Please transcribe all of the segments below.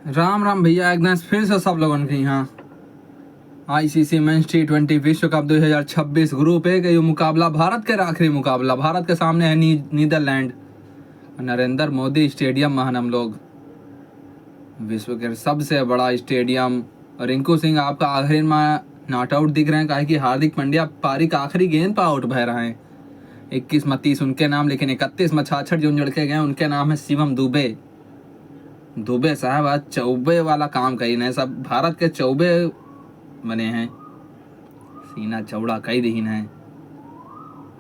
राम राम भैया, एक दिन फिर से सब लोगन के यहाँ आईसीसी मेंस T20 विश्व कप 2026 ग्रुप ए का ये मुकाबला भारत के आखिरी मुकाबला। भारत के सामने है नीदरलैंड, नरेंद्र मोदी स्टेडियम में हम लोग, विश्व के सबसे बड़ा स्टेडियम। और रिंकू सिंह आपका आखिरी में नॉट आउट दिख रहे हैं, कहा कि हार्दिक पांड्या पारी का आखिरी गेंद पर आउट बह रहे हैं। 21 में 30 उनके नाम, लेकिन 31 में 66 जो लड़के गए उनके नाम है शिवम दुबे साहब आज चौबे वाला काम कही नहीं, सब भारत के चौबे बने हैं, सीना चौड़ा कई दीन है।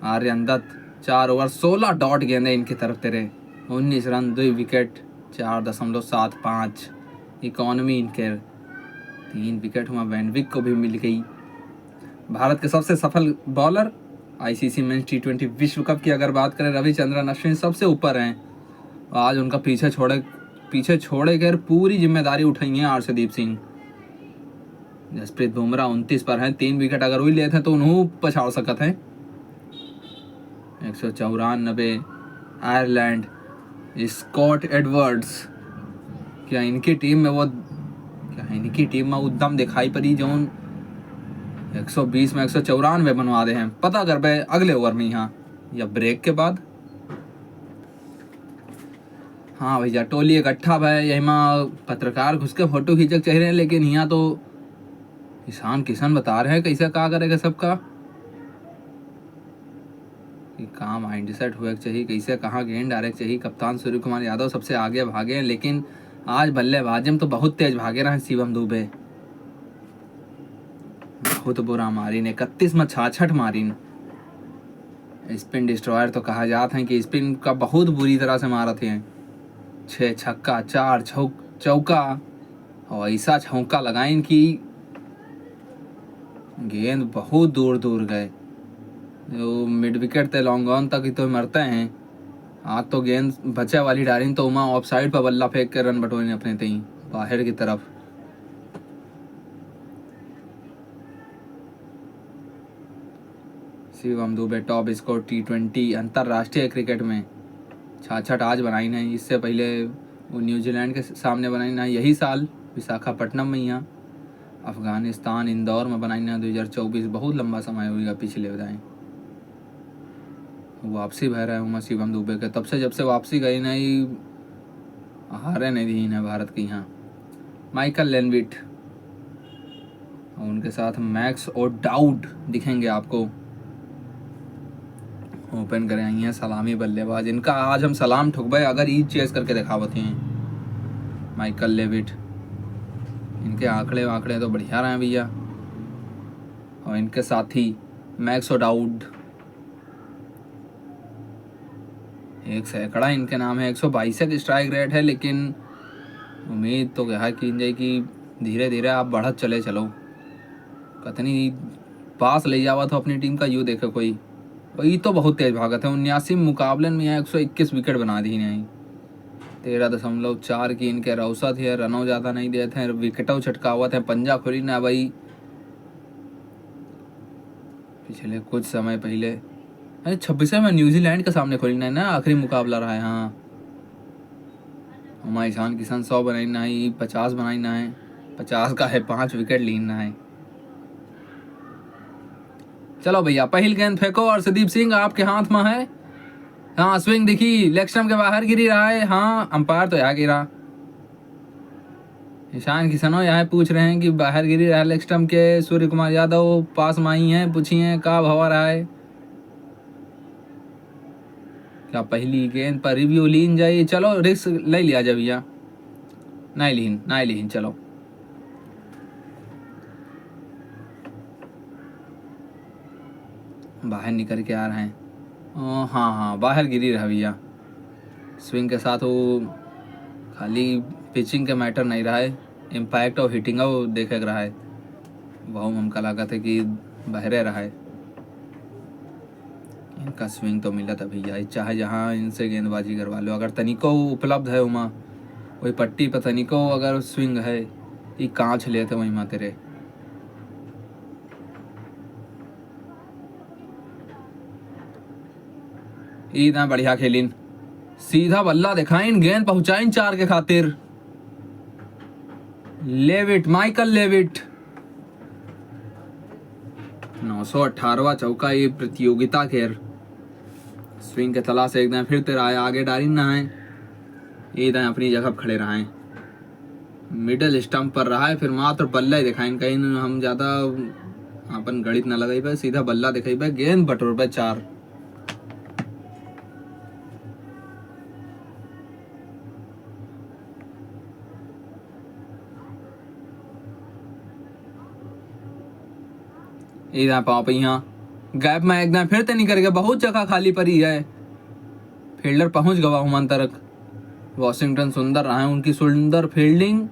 आर्यन दत्त 4 ओवर 16 डॉट गेंदे इनकी तरफ तेरे, 19 रन 2 विकेट 4.75 इकॉनमी इनके, 3 विकेट हुआ वैनविक को भी मिल गई। भारत के सबसे सफल बॉलर आईसीसी मेंस T20 विश्व कप की अगर बात करें, रविचंद्रन अश्विन सबसे ऊपर हैं। आज उनका पीछे छोड़े कर पूरी जिम्मेदारी उठाई है अर्शदीप सिंह। जसप्रीत बुमराह 29 पर हैं, 3 विकेट अगर वही लेते हैं तो उन्होंने पछाड़ सकते हैं। 194 आयरलैंड, स्कॉट एडवर्ड्स, क्या इनकी टीम में उद्यम दिखाई पड़ी जो 120 में 194 बनवा दे हैं। पता कर बे अगले ओवर में यहाँ या ब्रेक के बाद। हाँ भैया, टोली इकट्ठा भाई, यही में पत्रकार घुस के फोटो खींचक चाह रहे हैं, लेकिन यहाँ तो ईशान किशन बता रहे हैं कैसे क्या करेगा सबका, कि कहाँ माइंड सेट हुए चाहिए, कैसे कहाँ गेंद डायरेक्ट चाहिए। कप्तान सूर्य कुमार यादव सबसे आगे भागे हैं, लेकिन आज बल्लेबाजी में तो बहुत तेज भागे रहे हैं शिवम दुबे, बहुत बुरा मारीन, 31 में 66 मारीन। स्पिन डिस्ट्रॉयर तो कहा जाता है कि स्पिन का बहुत बुरी तरह से मारा थे, 6 छक्का 4 चौका और ऐसा छौका लगाइन कि गेंद बहुत दूर गए, जो मिड विकेट थे लॉन्ग ऑन तक ही तो मरते हैं। आज तो गेंद बचे वाली डालिन तो उमा ऑफ साइड पर बल्ला फेंक कर रन बटोरे अपने तई बाहर की तरफ। Shivam Dubey top score T20 अंतरराष्ट्रीय क्रिकेट में 66 आज बनाई नहीं, इससे पहले वो न्यूजीलैंड के सामने बनाई ना यही साल विशाखापट्टनम में, यहाँ अफगानिस्तान इंदौर में बनाई ना 2024, बहुत लंबा समय हुआ पिछले बताएं। वापसी बह रहा है शिवम दुबे के, तब से जब से वापसी गई नहीं, हारे नहीं दी है भारत की। यहाँ माइकल लेनविट, उनके साथ मैक्स और डाउड दिखेंगे आपको, ओपन करें हैं सलामी बल्लेबाज। इनका आज हम सलाम ठुकबे अगर ईद चेस करके दिखावते हैं। माइकल लेविट, इनके आंकड़े तो बढ़िया रहे हैं भैया। और इनके साथी मैक्स और डाउड, 1 सैकड़ा इनके नाम है, 122 स्ट्राइक रेट है, लेकिन उम्मीद तो क्या की कि धीरे धीरे आप बढ़त चलो, कतनी पास ले जावा तो अपनी टीम का यू देखे कोई। और ये तो बहुत तेज भागत है, 79 मुकाबले में 121 विकेट बना दी नहीं, 13.4 की इनके रौसत है, रनों ज़्यादा नहीं देते हैं, विकेटों छटकावत है। पंजा खुली ना भाई, पिछले कुछ समय पहले 26 में न्यूजीलैंड के सामने खोली ना आखिरी मुकाबला रहा है। हाँ, हमारा ईशान किशन 100 बनाई ना है, 50 बनाई ना है, 50 का है 5 विकेट लीना है। चलो भैया, पहल गेंद फेंको और अर्शदीप सिंह आपके हाथ में है। हाँ, स्विंग दिखी, लेग स्टंप के बाहर गिरी रहा है। हाँ, अंपायर तो यहाँ गिरा, ईशान किशनो यहाँ पूछ रहे हैं कि बाहर गिरी रहा है लेग स्टंप के। सूर्य कुमार यादव पास में आई हैं, पूछिए का भवा रहा है, क्या पहली गेंद पर रिव्यू लीन जाइए। चलो रिस्क ले लिया जब भैया, नहीं लीन चलो। बाहर निकल के आ रहे हैं। हाँ, बाहर गिरी रहा भैया। स्विंग के साथ वो खाली पिचिंग के मैटर नहीं रहा है, इम्पैक्ट और हिटिंग वो देखे रहा है, वह हमका लागत है कि बहरे रहा है। इनका स्विंग तो मिला था भैया, चाहे जहाँ इनसे गेंदबाजी करवा लो, अगर तनिको उपलब्ध है उमा वही पट्टी पर तनिको अगर स्विंग है, ये कांच लेते वहीं माँ तेरे। इतना बढ़िया खेलिन, सीधा बल्ला दिखाइन, गेंद पहुंचाइन 4 के खातिर। लेविट, माइकल लेविट 918वां चौका ये प्रतियोगिता के स्विंग के तला से एकदम फिर तेरा आगे डारी ना है, एकदम अपनी जगह पर खड़े रहे, मिडल स्टंप पर रहा है, फिर मात्र बल्ला ही दिखाएं, कहीं हम ज्यादा अपन गणित ना लगाई पे, सीधा बल्ला दिखाई पे, गेंद बटोर पे 4। इधर पाओ पे यहाँ गैप में एकदम फिर ते नहीं करेगा, बहुत जगह खाली पड़ी है, फील्डर पहुंच गवा हुमान तक। वॉशिंगटन सुंदर रहा है, उनकी सुंदर फील्डिंग,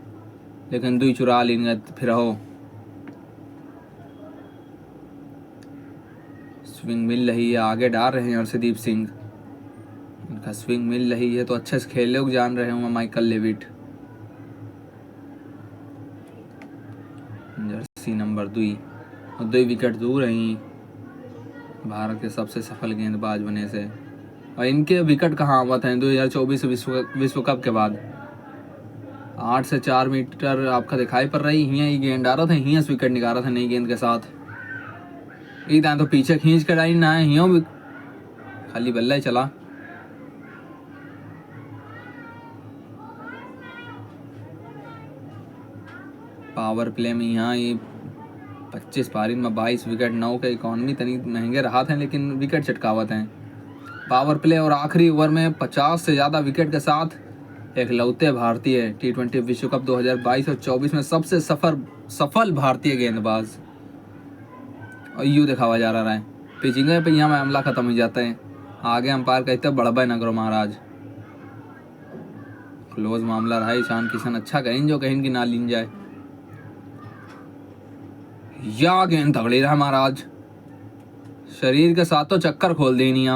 लेकिन दुई चुरा लेंगे फिर हो। स्विंग मिल रही है, आगे डाल रहे हैं अर्शदीप सिंह, इनका स्विंग मिल रही है तो अच्छे से खेल लोग जान रहे होंगे माइकल लेविट। जर्सी नंबर 2 और 2 विकेट दूर रही भारत के सबसे सफल गेंदबाज बने से, और इनके विकेट कहाँ आवत हैं 2024 विश्व कप के बाद। 8 से 4 मीटर आपका दिखाई पड़ रही, हियाँ ही गेंद डाला था, हियाँ से विकेट निकाला था नई गेंद के साथ। इधर तो पीछे खींच कर आई ना है, हियों भी खाली बल्ला ही चला। पावर प्ले में यहाँ ये 25 पारी में 22 विकेट, 9 का इकॉनमी तनी महंगे रहा थे, लेकिन विकेट चटकावत हैं पावर प्ले। और आखिरी ओवर में 50 से ज़्यादा विकेट के साथ एक लौते भारतीय T20 विश्व कप 2022 और 24 में सबसे सफल भारतीय गेंदबाज, और यूँ दिखावा जा रहा है। पिचिंग पे यहाँ मामला खत्म हो जाता है, आगे अंपायर कहते बड़बे न करो महाराज, क्लोज मामला रहा। ईशान किशन अच्छा कहीं जो कहीं की ना लीन जाए, या गेंद तगड़ी रहा महाराज, शरीर के साथ तो चक्कर खोल देनी,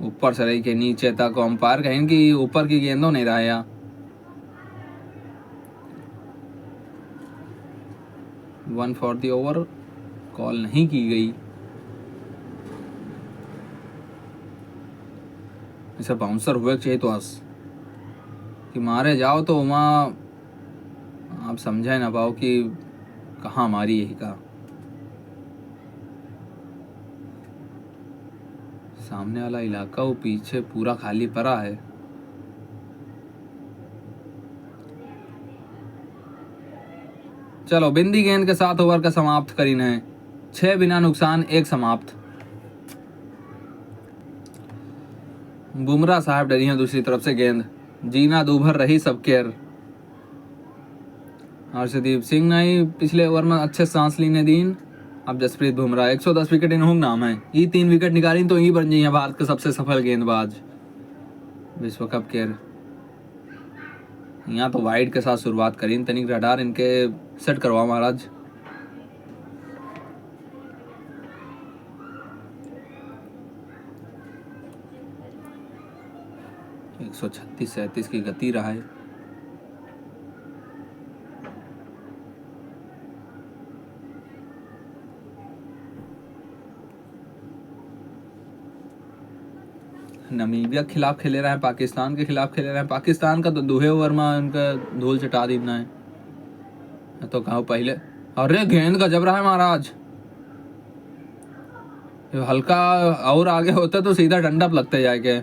ऊपर से रही के नीचे तक, अंपायर कहीं की ऊपर की गेंदों नहीं रहा या। 1 फॉर द ओवर कॉल नहीं की गई, ऐसा बाउंसर हुए चाहिए तो आस कि मारे जाओ तो वहाँ आप समझे ना पाओ कि कहाँ मारी यही का। सामने वाला इलाका वो पीछे पूरा खाली पड़ा है। चलो बिंदी गेंद के साथ ओवर का समाप्त करीन है, 6 बिना नुकसान 1 समाप्त। बुमराह साहब डरी हैं दूसरी तरफ से, गेंद जीना दूभर रही सबके। हर्षदीप सिंह ने पिछले ओवर में अच्छे सांस लेने दीन, अब जसप्रीत बुमराह 110 विकेट इन नाम है, ये 3 विकेट निकाली तो ये बन जाइए भारत के सबसे सफल गेंदबाज विश्व कप के। यहाँ तो वाइड के साथ शुरुआत करी, तनिक रडार इनके सेट करवा महाराज। एक 136-37 की गति रहा है। नमीबिया के खिलाफ खेले रहे हैं, पाकिस्तान के खिलाफ खेले रहे हैं। पाकिस्तान का तो 2 ओवर में उनका धूल चटा देना है तो कहा पहले। अरे गेंद का जब रहा है महाराज, हल्का और आगे होता तो सीधा डंडा लगते जाके।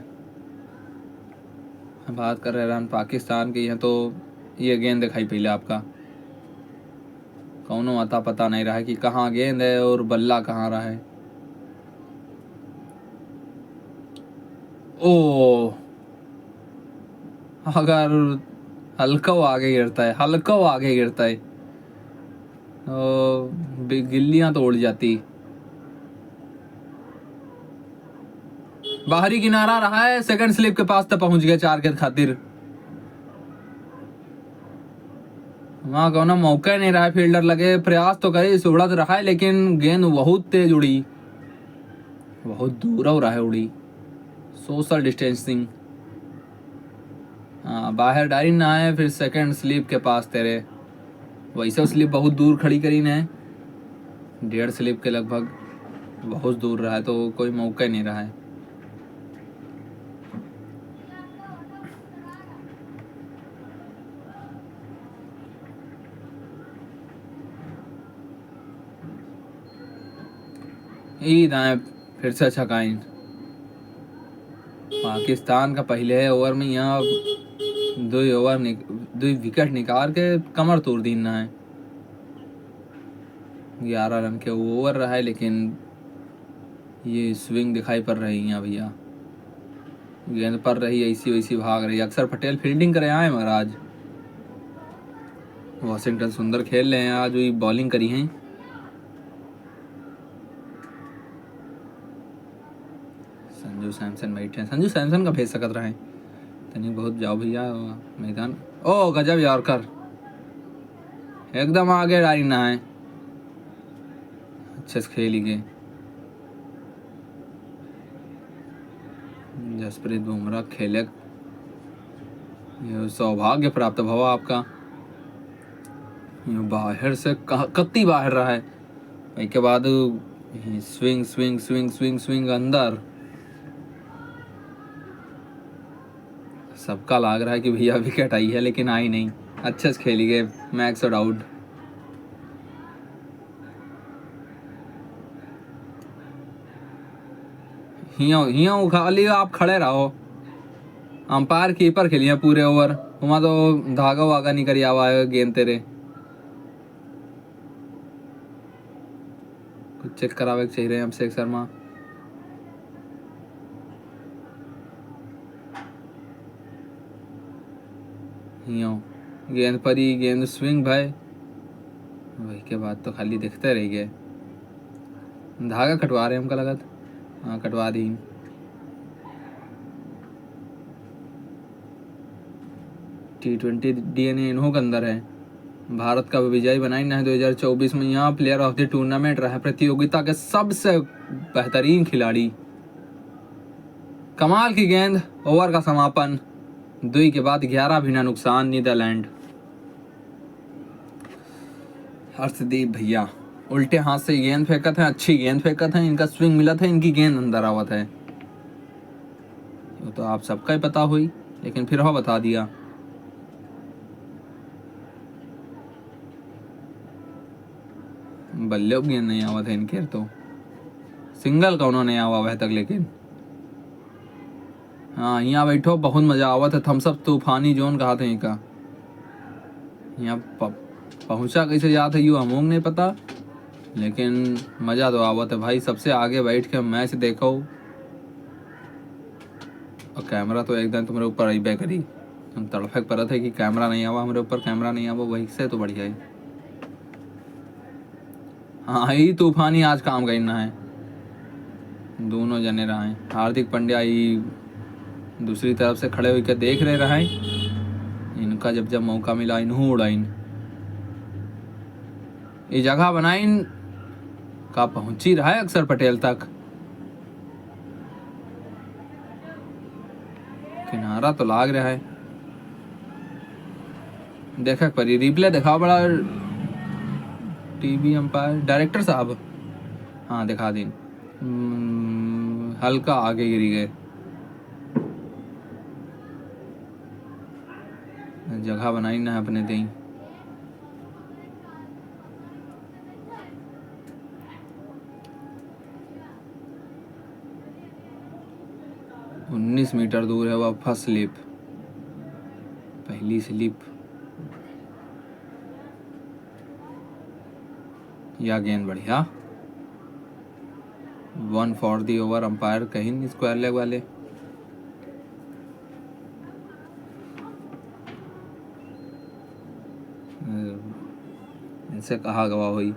बात कर रहे रन पाकिस्तान की है तो ये गेंद दिखाई पहले आपका, कौनो अता पता नहीं रहा कि कहाँ गेंद है और बल्ला कहाँ रहा है। ओ अगर हल्का वो आगे गिरता है, हल्का वो आगे गिरता है तो गिल्लियां तो उड़ जाती। बाहरी किनारा रहा है, सेकंड स्लिप के पास तक पहुंच गया 4 के खातिर। वहां कौन मौका नहीं रहा, फील्डर लगे प्रयास तो करे, उड़ा तो रहा है लेकिन गेंद बहुत तेज उड़ी, बहुत दूर हो रहा है उड़ी। सोशल डिस्टेंसिंग, हाँ बाहर डारी ना है, फिर सेकंड स्लिप के पास तेरे, वैसे स्लिप बहुत दूर खड़ी करी ने, 1.5 स्लिप के लगभग, बहुत दूर रहा है तो कोई मौका नहीं रहा है। ईद आए फिर से छकाइन। पाकिस्तान का पहले ओवर में यहाँ 2 विकेट निकाल के कमर तोड़ दीना है। 11 रन के ओवर रहा है, लेकिन ये स्विंग दिखाई पड़ रही है भैया। गेंद पर रही ऐसी वैसी भाग रही। अक्षर पटेल फील्डिंग करे आए महाराज। वॉशिंगटन सुंदर खेल रहे हैं आज, वही बॉलिंग करी हैं। संजू सैमसन बैठे हैं। संजू सैमसन का भेज सकत रहे तनी बहुत जाओ भैया मैदान। ओ गजब यॉर्कर, एकदम आगे डाली ना है। अच्छे से खेली गए। जसप्रीत बुमराह खेले, सौभाग्य प्राप्त भवा आपका। बाहर से कत्ती बाहर रहा है। उसके बाद swing swing swing swing swing अंदर। सबका लग रहा है कि भैया विकेट आई है, लेकिन आई नहीं। अच्छे से खेली गए। मैक्स और आउट। हिया खाली आप खड़े रहो। अंपायर कीपर खेलिए पूरे ओवर। वहाँ तो धागा वागा नहीं करी आवा है गेंद तेरे। कुछ चेक करावे चाहिए अभिषेक शर्मा। गेंद पर ही गेंद स्विंग भाई। वही के बाद तो खाली दिखते रह गए। धागा कटवा रहे हमका लगत। हाँ कटवा दी। T20 DNA इन्हों के अंदर है। भारत का विजयी बनाई ना 2024 में। यहाँ प्लेयर ऑफ द टूर्नामेंट रहा प्रतियोगिता के सबसे बेहतरीन खिलाड़ी। कमाल की गेंद। ओवर का समापन। 2 के बाद 11 बिना नुकसान नीदरलैंड। हर्षदीप भैया उल्टे हाथ से गेंद फेंकत है। अच्छी गेंद फेंकत है। इनका स्विंग मिला था, इनकी गेंद अंदर आवत है। वो तो आप सबका ही पता हुई, लेकिन फिर हाँ बता दिया। बल्ले गेंद नहीं आवा था इनके, तो सिंगल का उन्होंने आवा वह तक। लेकिन हाँ यहाँ बैठो बहुत मजा आवा था। थम्सअप तूफानी जोन कहा था इनका। यहाँ पहुंचा कैसे जाता यू हमों नहीं पता, लेकिन मजा तो आवा था भाई। सबसे आगे बैठ के मैच देखो और कैमरा तो एकदम तुम्हारे ऊपर आई बै करी। हम तड़फक पर थे कि कैमरा नहीं आवा हमारे ऊपर, कैमरा नहीं आवा। वही से तो बढ़िया है। हाँ ही तूफानी आज काम करना है। दोनों जने रहे। हार्दिक पांड्या ही दूसरी तरफ से खड़े होकर देख रहे। इनका जब जब मौका मिला इन्हों उड़ाइन। ये जगह बनाइन का पहुंची रहा है अक्षर पटेल तक। किनारा तो लाग रहा है। देखा परी रिप्ले दिखाओ बड़ा। टीवी अंपायर डायरेक्टर साहब हाँ दिखा दी। हल्का आगे गिरी गए। जगह बनाई ना अपने दी। उन्नीस मीटर दूर है वह फर्स्ट स्लिप। पहली स्लिप या गेंद बढ़िया। 1 फॉर दी ओवर। अंपायर कहीं नहीं स्क्वायर लेग वाले। इनसे कहा गवा हुई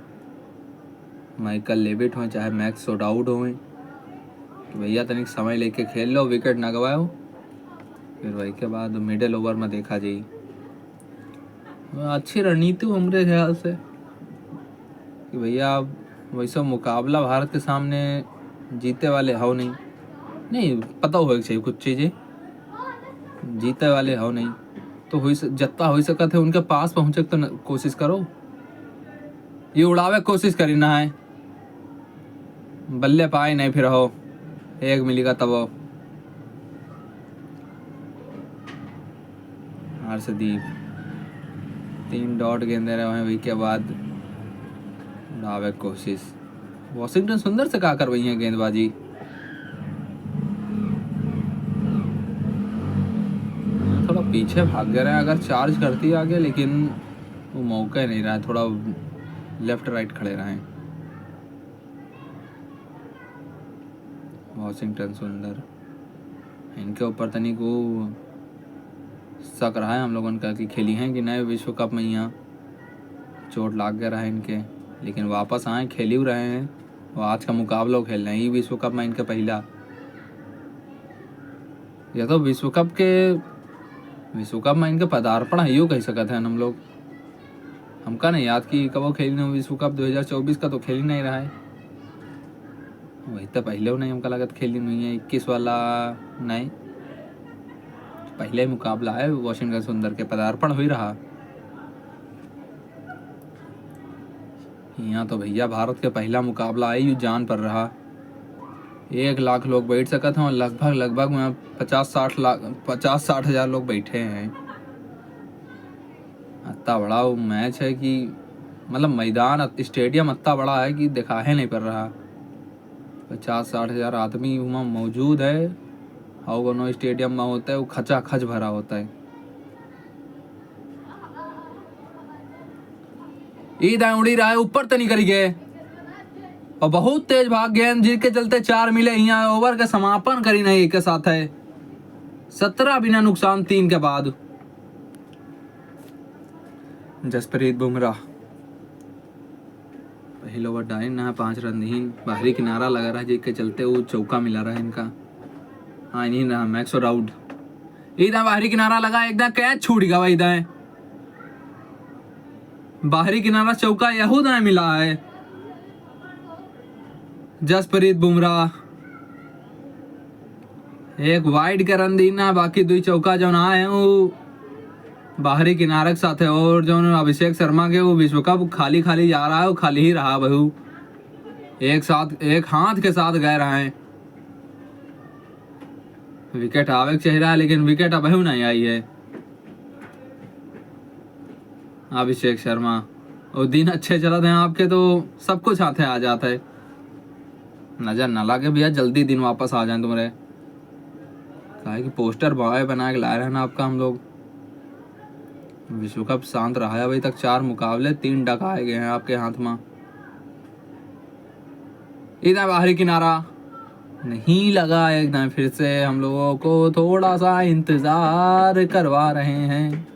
माइकल लेविट हो चाहे मैक्स सोडाउड हो कि भैया तनिक समय लेके खेल लो, विकेट ना गवाओ। फिर वही के बाद मिडिल ओवर में देखा जाए। अच्छी रणनीति हमारे ख्याल से कि भैया वैसा मुकाबला भारत के सामने जीते वाले हो नहीं पता हो चाहिए कुछ चीज़ें। जीते वाले हो नहीं तो हुई जत्ता हो सका थे उनके पास पहुँचे तो कोशिश करो। ये उड़ावे कोशिश करी ना है। बल्ले पाए नहीं फिर हो एक मिलेगा तब। हर्षदीप 3 डॉट गेंद दे रहे हैं। वही के बाद उड़ावे कोशिश। वॉशिंगटन सुंदर से क्या करवाई है गेंदबाजी। थोड़ा पीछे भाग गया है, अगर चार्ज करती आगे, लेकिन वो मौका ही नहीं रहा है, थोड़ा लेफ्ट राइट खड़े रहे। वॉशिंगटन सुंदर, इनके ऊपर तनिक को शक रहा है हम लोगों का कि खेली हैं कि नए विश्व कप में, यहाँ चोट लाग गया रहा है इनके, लेकिन वापस आए, खेल ही रहे हैं। और आज का मुकाबला खेल रहे हैं, ये विश्व कप में इनका पहला। यह तो विश्व कप में इनके पदार्पण है, यूँ कह सकते हैं हम लोग। हमका नहीं याद कि कब वो खेली विश्व कप 2024 का, तो खेल ही नहीं रहा है। वही तो पहले नहीं हमका लगत खेली नहीं है, 21 वाला नहीं, पहले मुकाबला है वॉशिंगटन सुंदर के पदार्पण हो ही रहा। यहाँ तो भैया भारत के पहला मुकाबला है, यू जान पर रहा। 1 लाख लोग बैठ सकते हैं और लगभग में 50-60 हज़ार लोग बैठे हैं। इतना बड़ा वो मैच है कि मतलब मैदान स्टेडियम इतना बड़ा है कि दिखा है नहीं पड़ रहा। 50-60 हज़ार आदमी वहाँ मौजूद है, और दोनों स्टेडियम में होता है वो खचा खच भरा होता है। ईद उड़ी रहा है, ऊपर तो नहीं करी गए और बहुत तेज भाग गेंद, जिसके चलते 4 मिले। यहाँ ओवर का समापन करी नहीं एक के साथ है, 17 बिना नुकसान 3 के बाद। जसप्रीत बुमराह पहले ओवर डाइन ना 5 रन दीन, बाहरी किनारा लगा रहा है, जिसके चलते वो चौका मिला रहा है इनका। हाँ नहीं रहा मैक्सवेल आउट, इधर बाहरी किनारा लगा, एकदम कैच छूट गया भाई, इधर बाहरी किनारा चौका यहूद ने मिला है। जसप्रीत बुमराह एक वाइड के रन दीना, बाकी 2 चौका जो ना है वो बाहरी किनारे के साथ है। और जो अभिषेक शर्मा के वो विश्व कप खाली खाली जा रहा है, वो खाली ही रहा बहु, एक हाथ के साथ गए रहे हैं। विकेट आवे के चेहरा है, लेकिन विकेट अब नहीं आई है। अभिषेक शर्मा, और दिन अच्छे चलते हैं आपके तो सब कुछ हाथे आ जाता है। नजर न लगे भैया, जल्दी दिन वापस आ जाए तुम्हारे, कहा कि पोस्टर बॉय बना के लाए रहे ना आपका हम लोग। विश्व कप शांत रहा है अभी तक, 4 मुकाबले 3 डक आए गए हैं आपके हाथ में। इधर बाहरी किनारा नहीं लगा, एकदम फिर से हम लोगों को थोड़ा सा इंतजार करवा रहे हैं।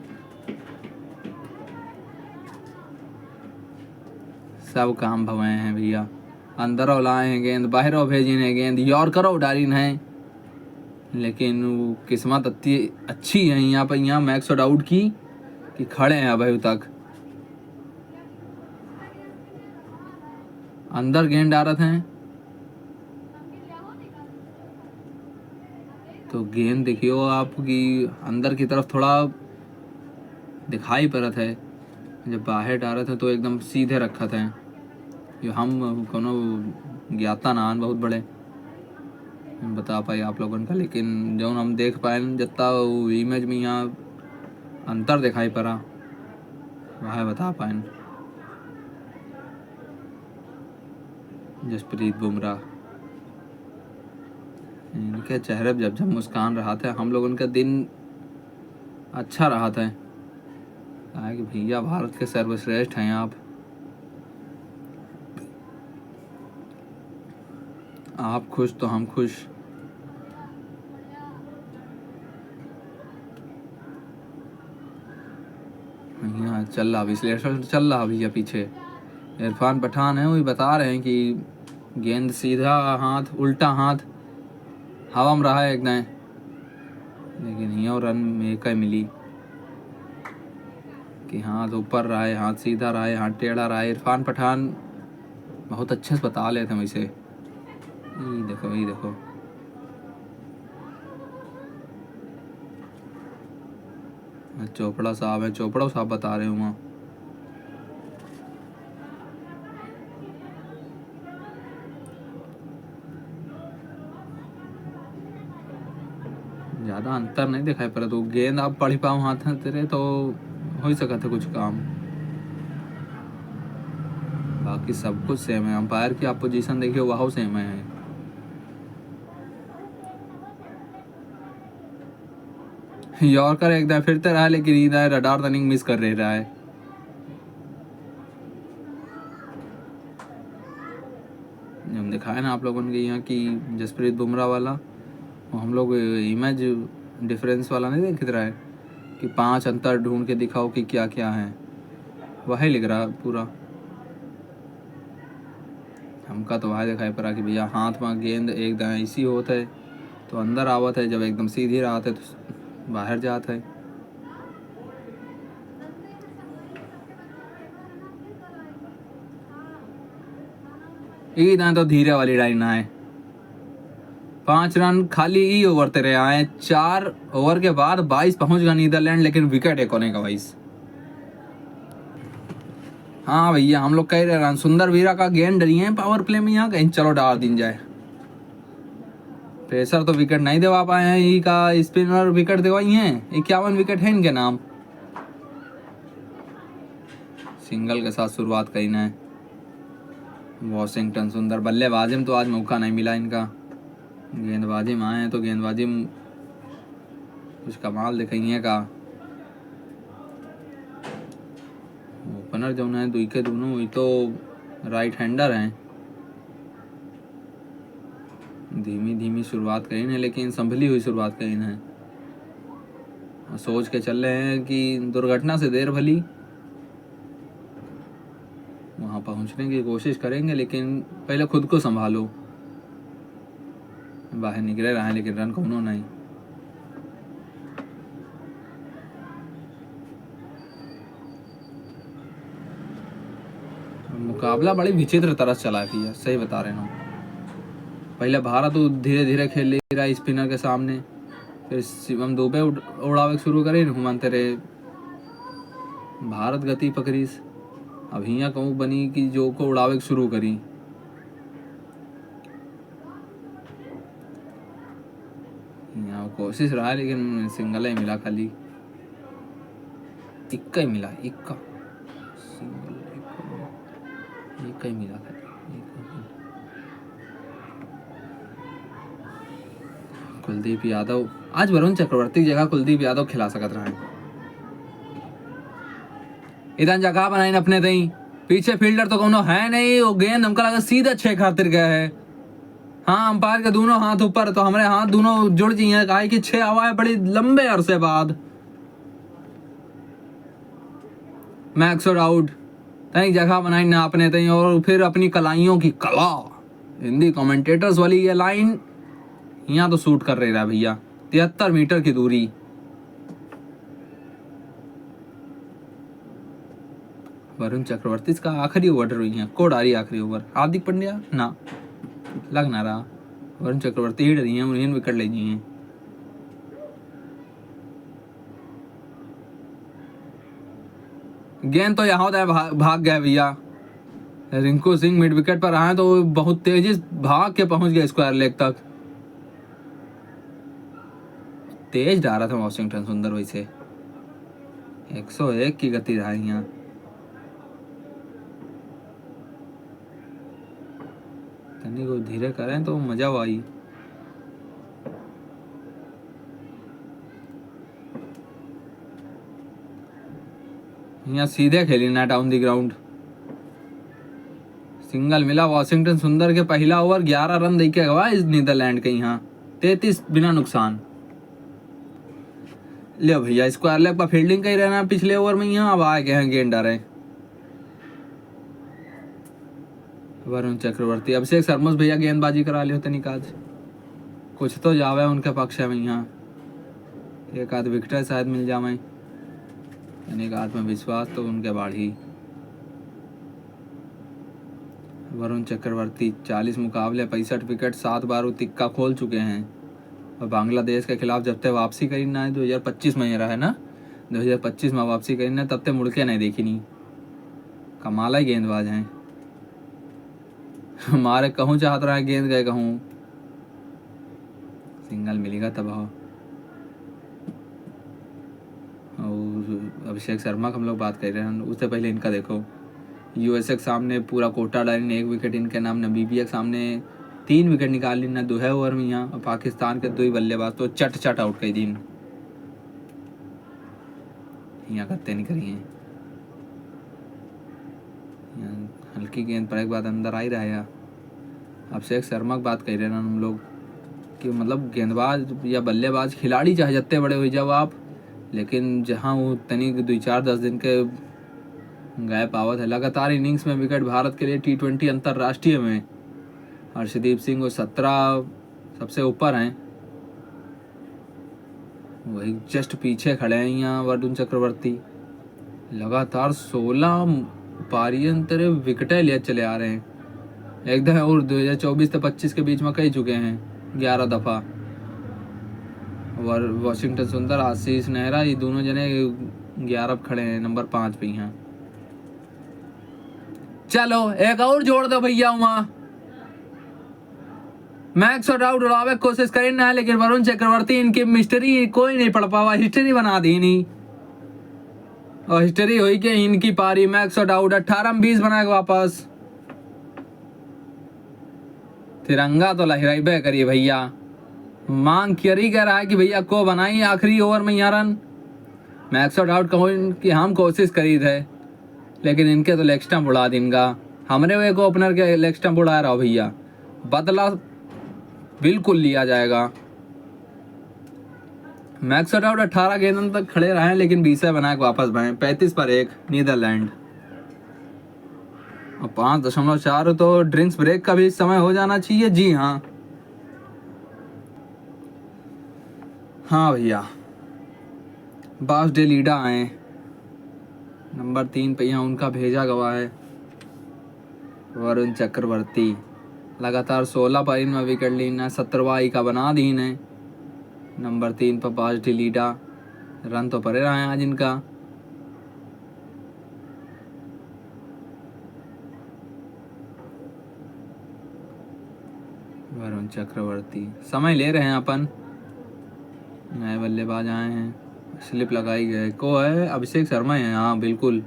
सब काम भवे हैं भैया, अंदरों लाए हैं गेंद, बाहरों भेजी हैं गेंद, यॉर्करों डाली हैं, लेकिन वो किस्मत अच्छी है यहाँ पर, यहाँ मैक्स आउट की कि खड़े हैं अभी तक। अंदर गेंद डालत हैं तो गेंद देखियो आपकी अंदर की तरफ थोड़ा दिखाई पड़त है, जब बाहर डालत है तो एकदम सीधे रखा था। जो हम कोनो ज्ञाता नान बहुत बड़े बता पाए आप लोगों का, लेकिन जो हम देख पाए जितना वो इमेज में यहाँ अंतर दिखाई पड़ा वह बता पाए। जसप्रीत बुमराह, इनके चेहरे पर जब मुस्कान रहा था, हम लोग उनका दिन अच्छा रहा था। कहा कि भैया भारत के सर्वश्रेष्ठ हैं आप खुश तो हम खुश। यहाँ चल रहा विश्लेषण चल रहा भैया, पीछे इरफान पठान है, वही बता रहे हैं कि गेंद सीधा हाथ उल्टा हाथ हवा में रहा है एकदम, लेकिन यहाँ रन में एक मिली कि हाथ ऊपर रहा है, हाथ सीधा रहा है, हाथ टेढ़ा रहा है। इरफान पठान बहुत अच्छे से बता लेते हैं वैसे। ये देखो चोपड़ा साहब बता रहे हूँ। ज़्यादा अंतर नहीं दिखाई पड़ा, तो गेंद आप पढ़ी पाओ हाथ तेरे तो हो ही सका था कुछ काम। बाकी सब कुछ सेम है। अंपायर की आप पोजीशन देखिए वह सेम है। यॉर्कर एकदम फिरते रहा लेकिन इधर रडार रनिंग मिस कर रहा है। हम दिखाए ना आप लोगों के यहाँ की जसप्रीत बुमराह वाला, हम लोग इमेज डिफरेंस वाला नहीं देख रहा है कि 5 अंतर ढूंढ के दिखाओ कि क्या क्या है, वही लिख रहा पूरा। हमका तो वही दिखाई पड़ा कि भैया हाथ में गेंद एकदम ऐसी होता है तो अंदर आवत है, जब एकदम सीधी राहत है तो बाहर जाता है। ये ना तो धीरे वाली डाई ना है। 5 रन खाली ही ओवर तेरे आए। 4 ओवर के बाद 22 पहुंच गया नीदरलैंड, लेकिन विकेट एक होने का 22। हाँ भैया हम लोग कह रहे रन सुंदर वीरा का गेंद डरी है पावर प्ले में, यहाँ कहीं चलो डाल दिन जाए। पेसर तो विकेट नहीं दिवा पाए हैं, ई का स्पिनर विकेट दिवाई हैं। 51 विकेट है इनके नाम। सिंगल के साथ शुरुआत करना है वॉशिंगटन सुंदर। बल्लेबाजी में तो आज मौका नहीं मिला इनका, गेंदबाजी में आए हैं तो गेंदबाजी में कुछ कमाल दिखाइए का। ओपनर जो है दुई के दोनों वही तो राइट हैंडर हैं। धीमी धीमी शुरुआत करी है लेकिन संभली हुई शुरुआत करी है। सोच के चल रहे हैं कि दुर्घटना से देर भली, वहां पहुंचने की कोशिश करेंगे लेकिन पहले खुद को संभालो। बाहर निकले रहा है लेकिन रन कौनो नहीं। मुकाबला बड़ी विचित्र तरह चला है, सही बता रहे हो। पहले भारत धीरे धीरे खेल ले रहा है स्पिनर के सामने, फिर शिवम दुबे उड़ावे शुरू करे हुमंत रे भारत गति पकड़ीस। अब हिया कहूँ बनी कि जो को उड़ावे शुरू करी। यहाँ कोशिश रहा लेकिन सिंगल ही मिला, खाली इक्का ही मिला, इक्का सिंगल इक्का ही मिला खाली। कुलदीप यादव आज वरुण चक्रवर्ती की जगह कुलदीप यादव खिला सकत रहा है। इधर जगह बनाई अपने तई, पीछे फील्डर तो कोनो है नहीं। वो गेंद हमका लगा सीधा 6 खातिर गया है। हाँ अंपायर के दोनों हाथ ऊपर, तो हमारे हाथ दोनों जुड़ जाइए, कहा कि 6 हवा है बड़ी लंबे अरसे बाद। मैक्सोड आउट, तई जगह बनाई ना अपने तई, और फिर अपनी कलाइयों की कला हिंदी कमेंटेटर्स वाली ये लाइन यहाँ तो शूट कर रहा भैया। 73 मीटर की दूरी। वरुण चक्रवर्ती का आखिरी ओवर हुई है, को डारी आखिरी ओवर। हार्दिक पांड्या ना लग ना रहा, वरुण चक्रवर्ती ही डरी है, उन्हें विकेट ले हैं। गेंद तो यहाँ भाग गया भैया। रिंकू सिंह मिड विकेट पर आए तो बहुत तेजी भाग के पहुंच गए स्क्वायर लेग तक। तेज डाला था वॉशिंगटन सुंदर, वैसे 101 की गति रहा यहाँ। तनी को धीरे करें तो मजा आई। यहाँ सीधे खेली ना डाउन द ग्राउंड। सिंगल मिला वॉशिंगटन सुंदर के। पहला ओवर 11 रन दे के गवा इस नीदरलैंड के यहाँ, 33 बिना नुकसान। ले भैया स्क्वायर लेग पर फील्डिंग कही रहना पिछले ओवर में, यहाँ अब आए गए हैं गेंद डारे। वरुण चक्रवर्ती, अभिषेक शर्मा भैया गेंदबाजी करा लियो तनिक आज, कुछ तो जावे उनके पक्ष में। यहाँ एक आध विकेट शायद मिल जावे, तनिक आत्मविश्वास तो उनके बाढ़ी। वरुण चक्रवर्ती 40 मुकाबले 65 विकेट, 7 बार वो तिक्का खोल चुके हैं। और बांग्लादेश के खिलाफ जब तक वापसी करी ना है 2025 में रहा है ना, 2025 में वापसी करी ना, तब तक मुड़ के नहीं देखी नहीं। कमाल ही गेंदबाज हैं। हमारे कहूँ चाहत रहा है गेंद गए कहूँ, सिंगल मिलेगा तब। और अभिषेक शर्मा का हम लोग बात कर रहे हैं, उससे पहले इनका देखो यूएसए के सामने पूरा कोटा डाली ने 1 विकेट इनके नाम, नमीबिया के सामने 3 विकेट निकाली ना 2 ओवर में यहाँ, और पाकिस्तान के 2 ही बल्लेबाज तो चट चट आउट कई दिन यहाँ करते नहीं करिए। हल्की गेंद पर एक बाद अंदर आ ही रहा है। अभिषेक शर्मा की बात कह रहे हैं हम लोग कि मतलब गेंदबाज या बल्लेबाज खिलाड़ी चाहे जितने बड़े हो जाओ आप, लेकिन जहाँ वो तनिक 2-4-10 दिन के गैप आवत है। लगातार इनिंग्स में विकेट भारत के लिए T20 अंतर्राष्ट्रीय में हर्षदीप सिंह वो 17 सबसे ऊपर हैं, वही जस्ट पीछे खड़े हैं यहाँ वरुण चक्रवर्ती। लगातार 16 पारियंतर विकेटें लिए चले आ रहे हैं एकदम, और 2024 से 25 के बीच में कई चुके हैं 11 दफ़ा। और वॉशिंगटन सुंदर, आशीष नेहरा, ये दोनों जने 11 खड़े हैं, नंबर 5 पे यहाँ। चलो एक और जोड़ दो भैया वहां। मैक्स और आउट उड़ावे की कोशिश करें ना, लेकिन वरुण चक्रवर्ती इनकी मिस्ट्री कोई नहीं पढ़ पावा, हिस्ट्री बना दी नहीं, और हिस्ट्री हुई कि इनकी पारी। मैक्स और आउट 18-20 बनाए वापस। तिरंगा तो लहराइबे करिए भैया, मांग करी कह रहा है कि भैया को बनाई आखिरी ओवर में यहाँ रन। मैक्स और आउट कहो कि हम कोशिश करी थे, लेकिन इनके तो लेग स्टंप उड़ा दी इनका। हमरे वे को ओपनर के लेग स्टंप उड़ा रहा हो भैया, बदला बिल्कुल लिया जाएगा। मैक्स और आउट 18 गेंदों तक खड़े रहे, लेकिन 20 बना के वापस बने। 35 पर 1 नीदरलैंड, और 5.4 तो ड्रिंक्स ब्रेक का भी समय हो जाना चाहिए। जी हाँ, हाँ भैया, बास डे लीडा आए नंबर 3 पे, यहाँ उनका भेजा गवा है वरुण चक्रवर्ती। लगातार 16 पर इनमें विकेट लीना, 17वां का बना दी ने नंबर 3 पर बास डे लीडा। रन तो पड़े रहे हैं आज इनका। वरुण चक्रवर्ती समय ले रहे हैं अपन, नए बल्लेबाज आए हैं, स्लिप लगाई गए को है अभिषेक शर्मा है। हाँ बिल्कुल,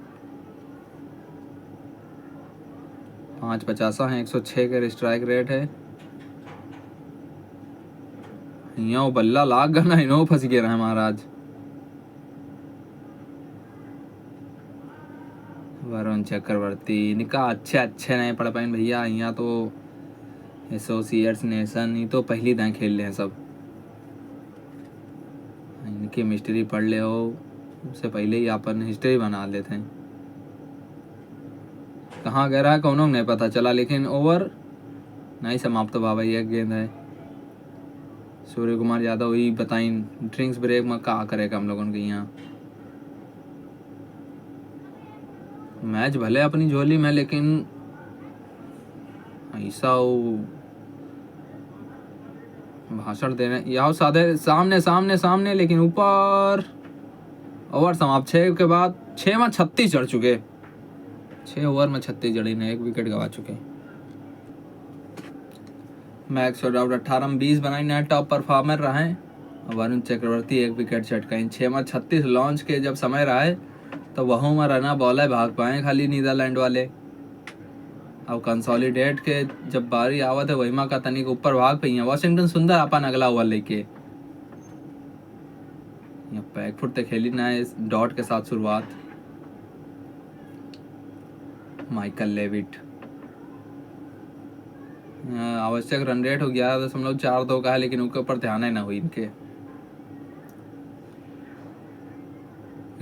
5.50 है, 106 का स्ट्राइक रेट है। यहाँ बल्ला लाग गना इनो फंस गया है महाराज। वरुण चक्रवर्ती इनका अच्छे नहीं पढ़ पाए भैया, यहाँ तो एसोसिएट्स नेशन ही तो पहली दाएं खेल रहे हैं सब। इनकी मिस्ट्री पढ़ ले हो उससे पहले ही अपन हिस्ट्री बना लेते हैं। कहाँ गया रहा कौनों नहीं पता चला, लेकिन ओवर नहीं समाप्त बाबा। ये गेंद है सूर्य कुमार यादव ही बताई ड्रिंक्स ब्रेक में क्या करेगा हम लोगों के यहाँ। मैच भले अपनी झोली में, लेकिन ऐसा भाषण देने या साधे सामने सामने सामने, लेकिन ऊपर। ओवर समाप्त 6 के बाद 6 में 36 चढ़ चुके, 6 ओवर में 36 जड़ी ने 1 विकेट गवा चुके। मैक्स और आउट 18-20 बनाई ने टॉप परफॉर्मर रहे। वरुण चक्रवर्ती 1 विकेट चटकाई। 6 में 36 लॉन्च के जब समय रहा है तो वहाँ में रना बॉल भाग पाए खाली नीदरलैंड वाले। अब कंसोलिडेट के जब बारी आवत है वहीमा का तनिक ऊपर भाग पे। वॉशिंगटन सुंदर अपन अगला ओवर लेके बैक फुट खेली ना इस डॉट के साथ शुरुआत। माइकल लेविट आवश्यक रन रेट हो 11.42 का है, लेकिन उनके ऊपर ध्यान ही ना हुई इनके।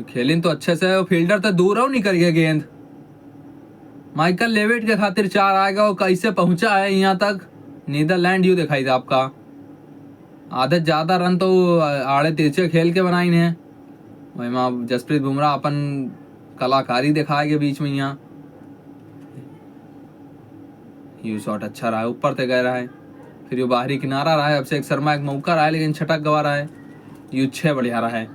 खेलिन तो अच्छे से, फील्डर तो दूर हो नहीं करिए गेंद। माइकल लेविट के खातिर 4 आएगा, वो कैसे पहुंचा है यहाँ तक। नीदरलैंड यू दिखाई था आपका, आधे ज्यादा रन तो आड़े तिरछे खेल के बनाई ने। वही में जसप्रीत बुमराह अपन कलाकारी दिखाएगे बीच में। यहाँ यू शॉट अच्छा रहा है, ऊपर से गया रहा है, फिर यू बाहरी किनारा रहा है। अभिषेक शर्मा एक मौका रहा है, लेकिन छटक गवा रहा है। यू 6 बढ़िया रहा है,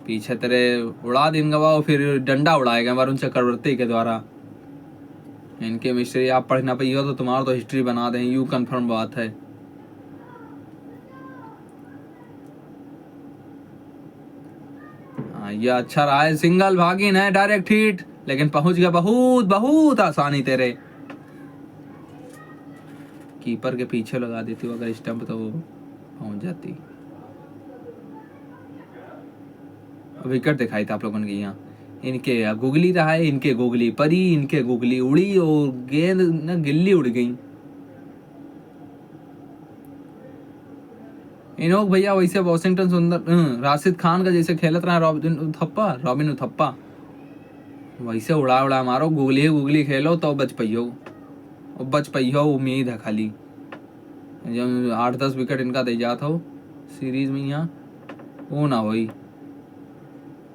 पीछे तेरे उड़ा दिन गवा, फिर डंडा उड़ाएगा वरुण चक्रवर्ती के द्वारा। इनके मिस्ट्री आप पढ़ना पाइए तो तुम्हारा तो हिस्ट्री बना दें, यू कंफर्म बात है। ये अच्छा रहा है, सिंगल भागिन है, डायरेक्ट हिट। लेकिन पहुंच गया बहुत बहुत आसानी तेरे। कीपर के पीछे लगा देती हो अगर स्टंप तो वो पहुंच जाती। विकेट दिखाई था आप लोगों ने यहाँ। इनके गुगली रहा है, इनके गुगली परी, इनके गुगली उड़ी और गेंद ना गिल्ली उड़ गई। इनोक भैया वैसे वॉशिंगटन सुंदर राशिद खान का जैसे खेलत रहा रॉबिन उथप्पा वैसे उड़ा उड़ा मारो, गुगली गुगली खेलो तो बच पैयो, और बच पैयो उम्मीद है खाली। जब 8-10 विकेट इनका दे जात हो सीरीज में यहाँ वो ना होई।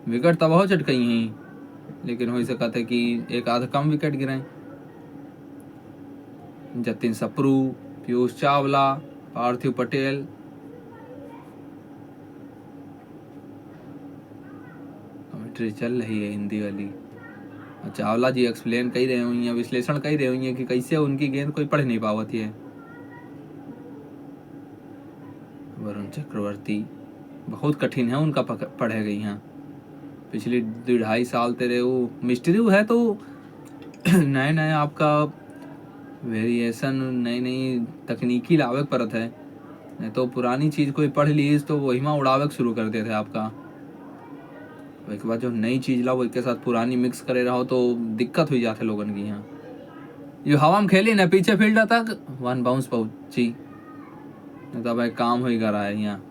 विकेट तब हो चटकई हैं, लेकिन हो सकते कि एक आध कम विकेट गिराएं। जतिन सप्रू, पीयूष चावला, पार्थिव पटेल, कमेंट्री चल रही है हिंदी वाली। चावला जी एक्सप्लेन कही रहे हुई हैं, विश्लेषण कही रहे हुई हैं कि कैसे उनकी गेंद कोई पढ़ नहीं पावती है। वरुण चक्रवर्ती बहुत कठिन है उनका पढ़े गई यहाँ। पिछली 2.5 साल तेरे वो मिस्ट्री है तो नए नए आपका वेरिएशन, नई नई तकनीकी लावे परत है। नहीं तो पुरानी चीज कोई पढ़ ली तो वही में उड़ावे शुरू कर देते आपका। उसके बाद जो नई चीज लाओ उसके साथ पुरानी मिक्स करे रहो तो दिक्कत हो जाते लोगन की यहाँ। जो हवा में खेली ना पीछे फील्डर तक 1 बाउंस पहुंची, तो भाई काम हो ही करा है यहाँ।